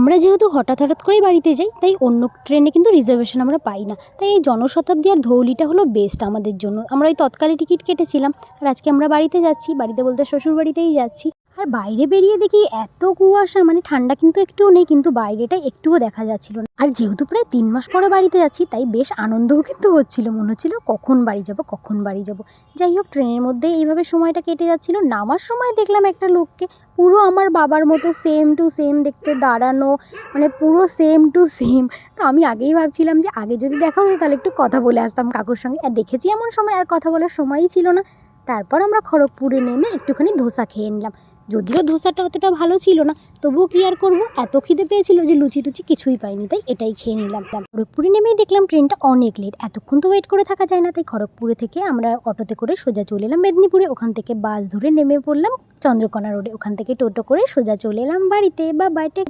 আমরা যেহেতু হঠাৎ করেই বাড়িতে যাই, তাই অন্য ট্রেনে কিন্তু রিজার্ভেশন আমরা পাই না। তাই এই জনশতাব্দী আর ধৌলিটা হলো বেস্ট আমাদের জন্য। আমরা ওই তৎকালে টিকিট কেটেছিলাম। আর আজকে আমরা বাড়িতে যাচ্ছি, বাড়িতে বলতে শ্বশুরবাড়িতেই যাচ্ছি। আর বাইরে বেরিয়ে দেখি এত কুয়াশা, মানে ঠান্ডা কিন্তু একটুও নেই, কিন্তু বাইরেটা একটুও দেখা যাচ্ছিল না। আর যেহেতু প্রায় 3 মাস পরে বাড়িতে যাচ্ছি, তাই বেশ আনন্দও কিন্তু হচ্ছিল, মনে হচ্ছিল কখন বাড়ি যাব। যাই হোক, ট্রেনের মধ্যে এইভাবে সময়টা কেটে যাচ্ছিল। নামার সময় দেখলাম একটা লোককে, পুরো আমার বাবার মতো সেম টু সেম দেখতে, দাঁড়ানো, মানে পুরো সেম টু সেম। তো আমি আগেই ভাবছিলাম যে আগে যদি দেখা হতো তাহলে একটু কথা বলে আসতাম কাকুর সঙ্গে। আর দেখেছি এমন সময় আর কথা বলার সময়ই ছিল না। তারপর আমরা খড়গপুরে নেমে একটুখানি ধোসা খেয়ে নিলাম। যদিও ধোসাটা অতটা ভালো ছিল না, তবুও কি আর করবো, এত খিদে পেয়েছিল যে লুচি টুচি কিছুই পাইনি, তাই এটাই খেয়ে নিলাম। খড়গপুরে নেমেই দেখলাম ট্রেনটা অনেক লেট, এতক্ষণ তো ওয়েট করে থাকা যায় না। তাই খড়গপুরে থেকে আমরা অটোতে করে সোজা চলে এলাম মেদিনীপুরে। ওখান থেকে বাস ধরে নেমে পড়লাম চন্দ্রকোনা রোডে। ওখান থেকে টোটো করে সোজা চলে এলাম বাড়িতে। বা বাড়িতে